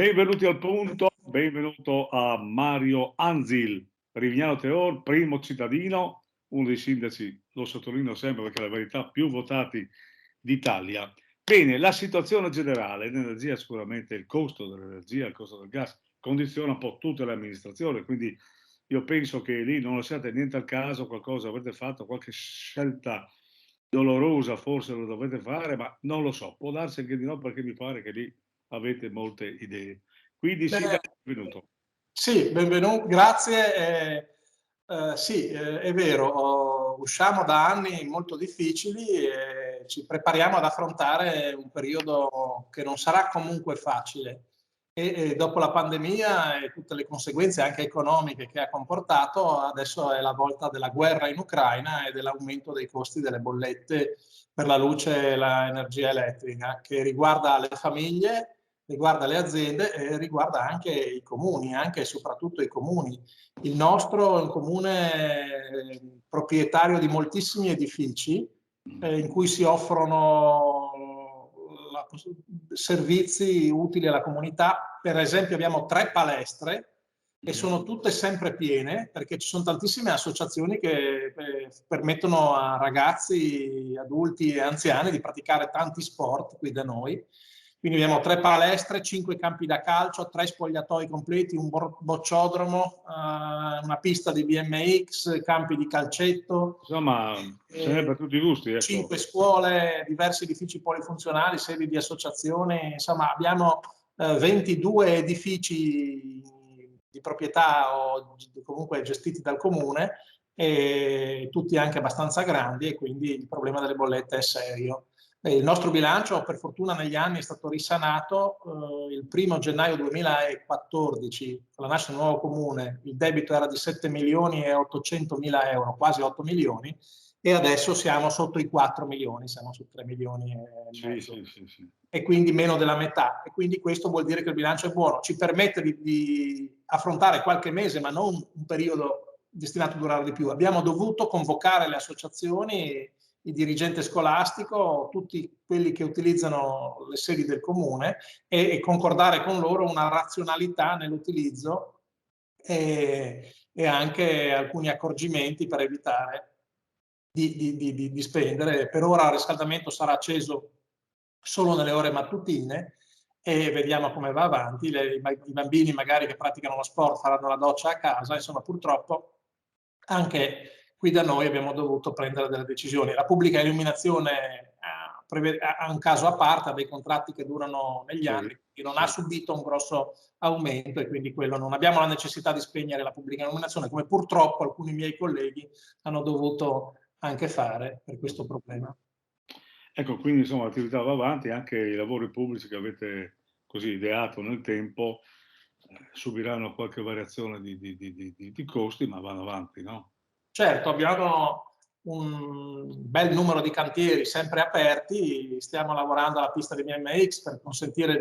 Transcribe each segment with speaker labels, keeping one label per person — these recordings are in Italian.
Speaker 1: Benvenuti al punto, benvenuto a Mario Anzil, Rivignano Teor, primo cittadino, uno dei sindaci, lo sottolineo sempre perché è la verità, più votati d'Italia. Bene, la situazione generale, l'energia sicuramente, il costo dell'energia, il costo del gas, condiziona un po' tutte le amministrazioni, quindi io penso che lì non lasciate niente al caso, qualcosa avete fatto, qualche scelta dolorosa forse lo dovete fare, ma non lo so, può darsi anche di no perché mi pare che lì avete molte idee. Quindi
Speaker 2: Beh,
Speaker 1: benvenuto.
Speaker 2: sì, benvenuto, grazie. Sì, è vero, usciamo da anni molto difficili e ci prepariamo ad affrontare un periodo che non sarà comunque facile. E dopo la pandemia e tutte le conseguenze anche economiche che ha comportato, adesso è la volta della guerra in Ucraina e dell'aumento dei costi delle bollette per la luce e l'energia elettrica, che riguarda le famiglie, riguarda le aziende e riguarda anche i comuni, anche e soprattutto i comuni. Il nostro è un comune proprietario di moltissimi edifici in cui si offrono servizi utili alla comunità. Per esempio abbiamo 3 palestre e sono tutte sempre piene perché ci sono tantissime associazioni che permettono a ragazzi, adulti e anziani di praticare tanti sport qui da noi. Quindi abbiamo 3 palestre, 5 campi da calcio, 3 spogliatoi completi, un bocciodromo, una pista di BMX, campi di calcetto.
Speaker 1: Insomma, ce n'è per tutti i gusti, ecco.
Speaker 2: 5 scuole, diversi edifici polifunzionali, sedi di associazioni, insomma abbiamo 22 edifici di proprietà o comunque gestiti dal comune, e tutti anche abbastanza grandi, e quindi il problema delle bollette è serio. Il nostro bilancio, per fortuna, negli anni è stato risanato. Il 1° gennaio 2014, con la nascita del nuovo comune, il debito era di 7.800.000 euro, quasi 8 milioni, e adesso siamo sotto i 4 milioni, siamo su 3 milioni e mezzo.
Speaker 1: Sì.
Speaker 2: E quindi meno della metà. E quindi questo vuol dire che il bilancio è buono, ci permette di affrontare qualche mese, ma non un periodo destinato a durare di più. Abbiamo dovuto convocare le associazioni, il dirigente scolastico, tutti quelli che utilizzano le sedi del comune, e concordare con loro una razionalità nell'utilizzo e anche alcuni accorgimenti per evitare di spendere. Per ora il riscaldamento sarà acceso solo nelle ore mattutine e vediamo come va avanti. I bambini magari che praticano lo sport faranno la doccia a casa, insomma purtroppo anche qui da noi abbiamo dovuto prendere delle decisioni. La pubblica illuminazione ha un caso a parte, ha dei contratti che durano negli anni, quindi non ha subito un grosso aumento, e quindi quello non abbiamo la necessità di spegnere la pubblica illuminazione, come purtroppo alcuni miei colleghi hanno dovuto anche fare per questo problema.
Speaker 1: Ecco, quindi insomma l'attività va avanti, anche i lavori pubblici che avete così ideato nel tempo subiranno qualche variazione di costi, ma vanno avanti, no?
Speaker 2: Certo, abbiamo un bel numero di cantieri sempre aperti, stiamo lavorando alla pista di BMX per consentire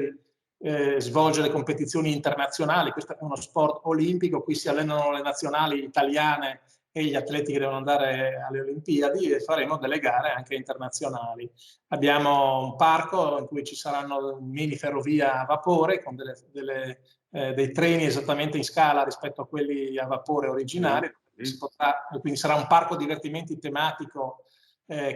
Speaker 2: di svolgere competizioni internazionali. Questo è uno sport olimpico, qui si allenano le nazionali italiane e gli atleti che devono andare alle Olimpiadi, e faremo delle gare anche internazionali. Abbiamo un parco in cui ci saranno mini ferrovia a vapore con dei treni esattamente in scala rispetto a quelli a vapore originari. Quindi sarà un parco divertimenti tematico,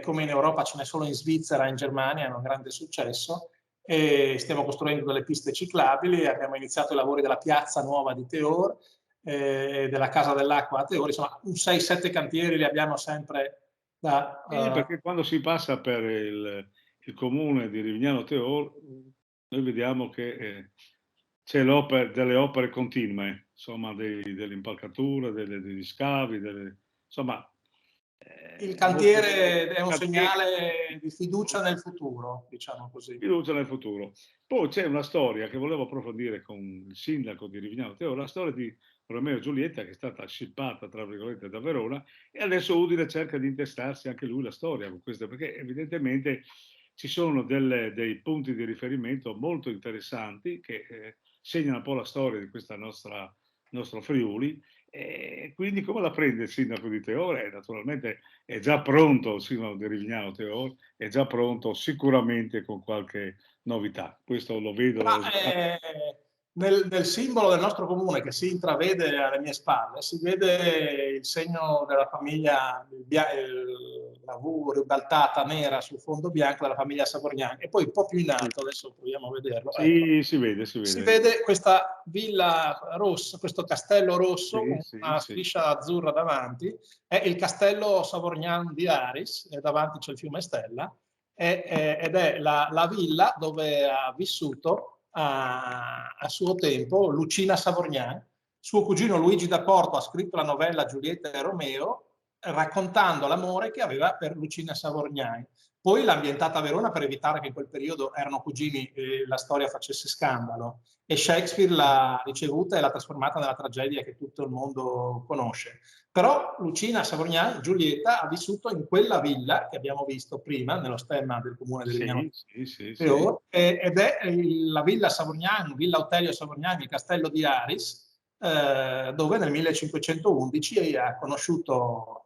Speaker 2: come in Europa ce n'è solo in Svizzera e in Germania, è un grande successo. E stiamo costruendo delle piste ciclabili, abbiamo iniziato i lavori della piazza nuova di Teor, della Casa dell'Acqua a Teor, insomma un 6-7 cantieri li abbiamo sempre da...
Speaker 1: perché quando si passa per il comune di Rivignano Teor, noi vediamo che c'è delle opere continue, insomma delle impalcature, degli scavi, insomma...
Speaker 2: Il cantiere è un segnale di fiducia nel futuro, diciamo così.
Speaker 1: Fiducia nel futuro. Poi c'è una storia che volevo approfondire con il sindaco di Rivignano Teor, la storia di Romeo e Giulietta, che è stata scippata, tra virgolette, da Verona, e adesso Udine cerca di intestarsi anche lui la storia con questa, perché evidentemente ci sono dei punti di riferimento molto interessanti che segnano un po' la storia di questa nostro Friuli. E quindi come la prende il sindaco di Teor? Naturalmente è già pronto, il sindaco di Rivignano Teor è già pronto sicuramente con qualche novità. Questo lo vedo.
Speaker 2: Nel simbolo del nostro comune che si intravede alle mie spalle, si vede il segno della famiglia, la V ribaltata nera sul fondo bianco della famiglia Savognani, e poi un po' più in alto, adesso proviamo a vederlo, ecco,
Speaker 1: Sì, si vede, si
Speaker 2: si
Speaker 1: vede.
Speaker 2: vede questa villa rossa, questo castello rosso
Speaker 1: Sì,
Speaker 2: con
Speaker 1: sì,
Speaker 2: una
Speaker 1: sì.
Speaker 2: striscia azzurra davanti, è il castello Savorgnan di Aris, e davanti c'è il fiume Stella, ed è la villa dove ha vissuto a suo tempo Lucina Savorgnan. Suo cugino Luigi da Porto ha scritto la novella Giulietta e Romeo raccontando l'amore che aveva per Lucina Savorgnan. Poi l'ha ambientata a Verona per evitare che in quel periodo erano cugini e la storia facesse scandalo. E Shakespeare l'ha ricevuta e l'ha trasformata nella tragedia che tutto il mondo conosce. Però Lucina Savorgnan, Giulietta, ha vissuto in quella villa che abbiamo visto prima, nello stemma del comune di Rivignano
Speaker 1: Sì, sì, sì, sì.
Speaker 2: ed è la Villa Savorgnan, Villa Otelio Savorgnan, il castello di Aris, dove nel 1511 ha conosciuto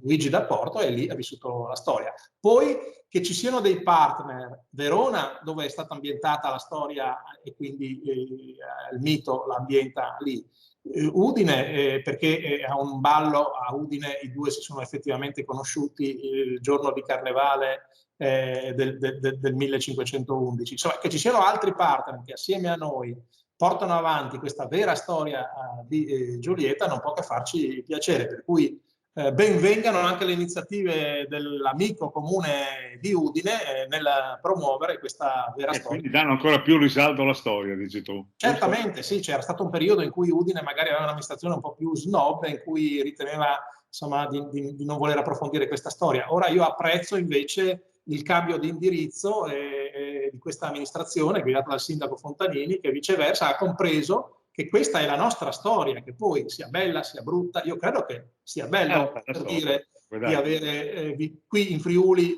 Speaker 2: Luigi da Porto e lì ha vissuto la storia. Poi che ci siano dei partner, Verona, dove è stata ambientata la storia e quindi il mito l'ambienta lì, Udine, perché a un ballo a Udine i due si sono effettivamente conosciuti il giorno di Carnevale del 1511. Insomma, che ci siano altri partner che assieme a noi portano avanti questa vera storia di Giulietta non può che farci piacere, per cui ben vengano anche le iniziative dell'amico comune di Udine nel promuovere questa vera
Speaker 1: E
Speaker 2: storia.
Speaker 1: quindi danno ancora più risalto alla storia, dici tu, giusto?
Speaker 2: Certamente, sì, c'era stato un periodo in cui Udine magari aveva un'amministrazione un po' più snob, in cui riteneva insomma, di non voler approfondire questa storia. Ora io apprezzo invece il cambio di indirizzo di questa amministrazione guidata dal sindaco Fontanini, che viceversa ha compreso che questa è la nostra storia, che poi sia bella, sia brutta. Io credo che sia
Speaker 1: È una
Speaker 2: bello
Speaker 1: bella
Speaker 2: per
Speaker 1: storia,
Speaker 2: dire di
Speaker 1: dai.
Speaker 2: avere qui in Friuli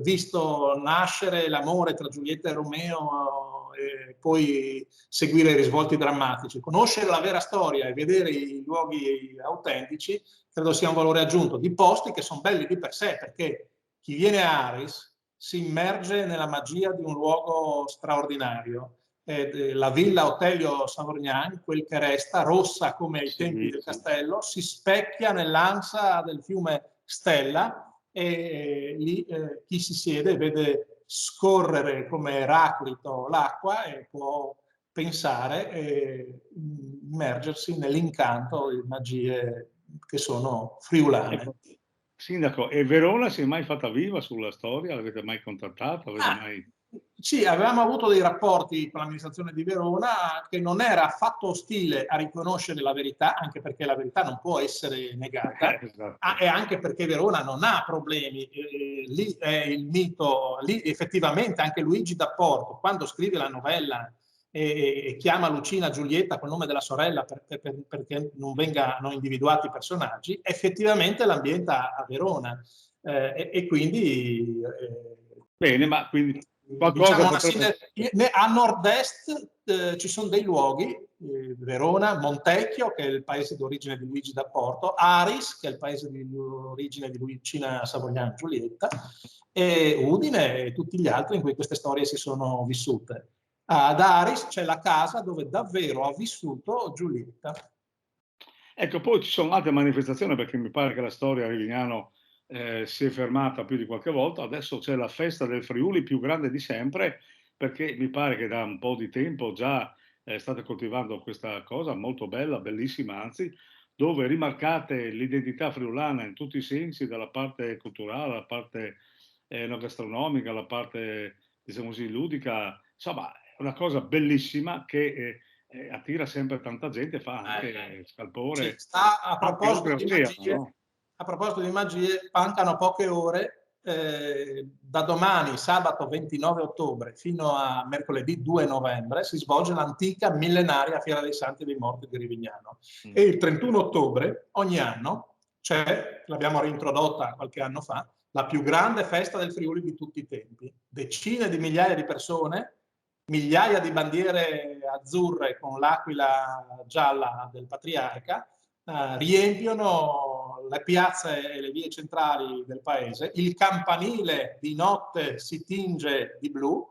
Speaker 2: visto nascere l'amore tra Giulietta e Romeo e poi seguire i risvolti drammatici. Conoscere la vera storia e vedere i luoghi autentici credo sia un valore aggiunto di posti che sono belli di per sé, perché chi viene a Aris si immerge nella magia di un luogo straordinario. La villa Otelio Savorgnan, quel che resta, rossa come ai tempi
Speaker 1: Sì,
Speaker 2: del
Speaker 1: sì.
Speaker 2: castello, si specchia nell'ansa del fiume Stella e lì chi si siede vede scorrere come Eraclito l'acqua e può pensare e immergersi nell'incanto di magie che sono friulane.
Speaker 1: Ecco, Sindaco, e Verona si è mai fatta viva sulla storia? L'avete mai contattato? Avete
Speaker 2: Ah,
Speaker 1: mai...
Speaker 2: sì, avevamo avuto dei rapporti con l'amministrazione di Verona che non era affatto ostile a riconoscere la verità, anche perché la verità non può essere negata,
Speaker 1: Esatto.
Speaker 2: e anche perché Verona non ha problemi. Lì è il mito, lì effettivamente anche Luigi D'Apporto, quando scrive la novella e chiama Lucina Giulietta col nome della sorella perché non vengano individuati i personaggi, effettivamente l'ambienta a Verona. E quindi
Speaker 1: Bene, ma quindi qualcosa
Speaker 2: diciamo
Speaker 1: potrebbe...
Speaker 2: a nord-est ci sono dei luoghi, Verona, Montecchio che è il paese d'origine di Luigi da Porto, Aris che è il paese di origine di Lucina Savognani Giulietta, e Udine e tutti gli altri in cui queste storie si sono vissute. Ad Aris c'è la casa dove davvero ha vissuto Giulietta.
Speaker 1: Ecco, poi ci sono altre manifestazioni perché mi pare che la storia a Rivignano si è fermata più di qualche volta. Adesso c'è la festa del Friuli più grande di sempre perché mi pare che da un po' di tempo già state coltivando questa cosa molto bella, bellissima anzi, dove rimarcate l'identità friulana in tutti i sensi, dalla parte culturale, alla parte gastronomica, alla parte, diciamo così, ludica. Insomma, è una cosa bellissima che attira sempre tanta gente, fa anche
Speaker 2: Sì,
Speaker 1: scalpore
Speaker 2: sta
Speaker 1: anche oltreoceano, no?
Speaker 2: a proposito di magie, mancano poche ore. Da domani, sabato 29 ottobre, fino a mercoledì 2 novembre, si svolge l'antica millenaria Fiera dei Santi e dei Morti di Rivignano. E il 31 ottobre, ogni anno, c'è, l'abbiamo reintrodotta qualche anno fa, la più grande festa del Friuli di tutti i tempi. Decine di migliaia di persone, migliaia di bandiere azzurre con l'aquila gialla del patriarca, riempiono le piazze e le vie centrali del paese, il campanile di notte si tinge di blu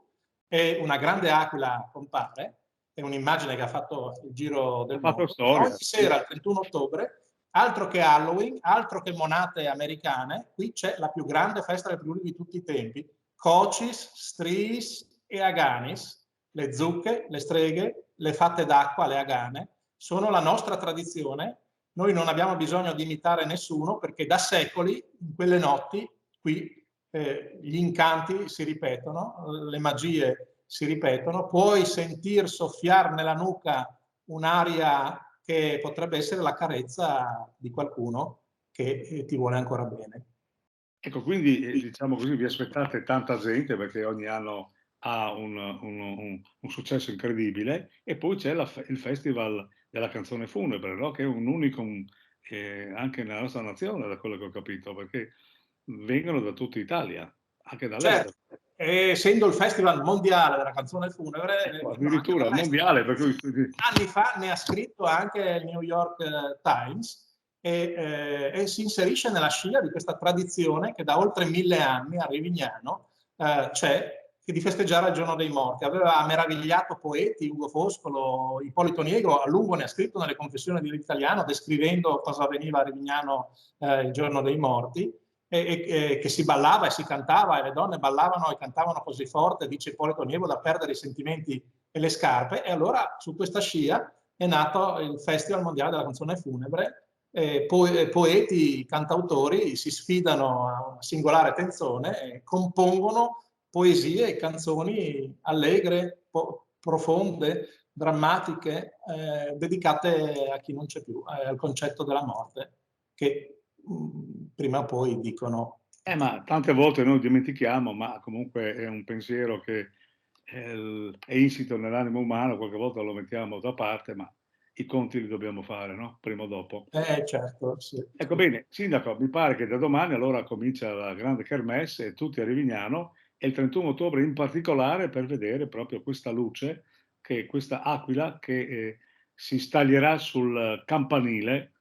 Speaker 2: e una grande aquila compare è un'immagine che ha fatto il giro del
Speaker 1: Ha fatto
Speaker 2: mondo.
Speaker 1: storia.
Speaker 2: Ogni sera, il 31 ottobre, altro che Halloween, altro che monate americane, qui c'è la più grande festa del Friuli di tutti i tempi. Cocis, Stris e Aganis, le zucche, le streghe, le fatte d'acqua, le agane, sono la nostra tradizione. Noi non abbiamo bisogno di imitare nessuno perché da secoli, in quelle notti, qui gli incanti si ripetono, le magie si ripetono, puoi sentir soffiare nella nuca un'aria che potrebbe essere la carezza di qualcuno che ti vuole ancora bene.
Speaker 1: Ecco, quindi diciamo così, vi aspettate tanta gente perché ogni anno ha un successo incredibile, e poi c'è il Festival della canzone funebre, no? Che è un unicum anche nella nostra nazione, da quello che ho capito, perché vengono da tutta Italia, anche dall'estero.
Speaker 2: Certo, essendo il Festival mondiale della canzone funebre,
Speaker 1: Ecco,
Speaker 2: vengono anche
Speaker 1: addirittura
Speaker 2: dall'estero.
Speaker 1: mondiale, per cui...
Speaker 2: Anni fa ne ha scritto anche il New York Times e si inserisce nella scia di questa tradizione che da oltre 1000 anni a Rivignano c'è, di festeggiare il giorno dei morti. Aveva meravigliato poeti, Ugo Foscolo, Ippolito Niego, a lungo ne ha scritto nelle Confessioni dell'Italiano, descrivendo cosa avveniva a Rivignano il giorno dei morti, e che si ballava e si cantava, e le donne ballavano e cantavano così forte, dice Ippolito Niego, da perdere i sentimenti e le scarpe. E allora su questa scia è nato il Festival Mondiale della Canzone Funebre. Poeti, cantautori si sfidano a una singolare canzone e compongono poesie e canzoni allegre, profonde, drammatiche, dedicate a chi non c'è più, al concetto della morte, che prima o poi dicono...
Speaker 1: Ma tante volte noi dimentichiamo, ma comunque è un pensiero che è insito nell'animo umano, qualche volta lo mettiamo da parte, ma i conti li dobbiamo fare, no? Prima o dopo.
Speaker 2: Certo, sì.
Speaker 1: Ecco, bene, Sindaco, mi pare che da domani allora comincia la grande kermesse e tutti a Rivignano, e il 31 ottobre in particolare, per vedere proprio questa luce, questa aquila che si staglierà sul campanile.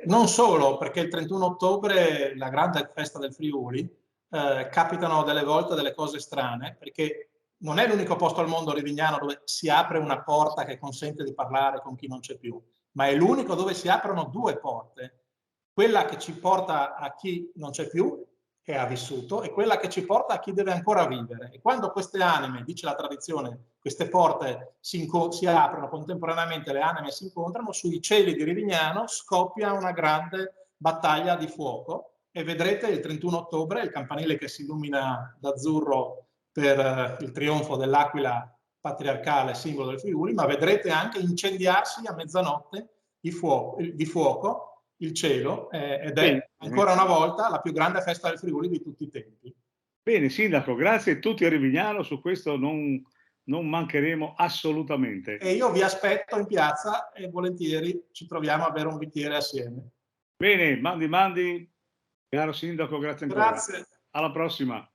Speaker 2: Non solo, perché il 31 ottobre, la grande festa del Friuli, capitano delle volte delle cose strane, perché non è l'unico posto al mondo, Rivignano, dove si apre una porta che consente di parlare con chi non c'è più, ma è l'unico dove si aprono due porte, quella che ci porta a chi non c'è più, che ha vissuto, e quella che ci porta a chi deve ancora vivere. E quando queste anime, dice la tradizione, queste porte si aprono contemporaneamente, le anime si incontrano, sui cieli di Rivignano scoppia una grande battaglia di fuoco, e vedrete il 31 ottobre il campanile che si illumina d'azzurro per il trionfo dell'aquila patriarcale, simbolo del Friuli, ma vedrete anche incendiarsi a mezzanotte di fuoco il cielo, ed è ancora una volta la più grande festa del Friuli di tutti i tempi.
Speaker 1: Bene, Sindaco, grazie a tutti a Rivignano, su questo non mancheremo assolutamente.
Speaker 2: E io vi aspetto in piazza e volentieri ci troviamo a bere un bicchiere assieme.
Speaker 1: Bene, mandi, caro Sindaco, grazie ancora.
Speaker 2: Grazie.
Speaker 1: Alla prossima.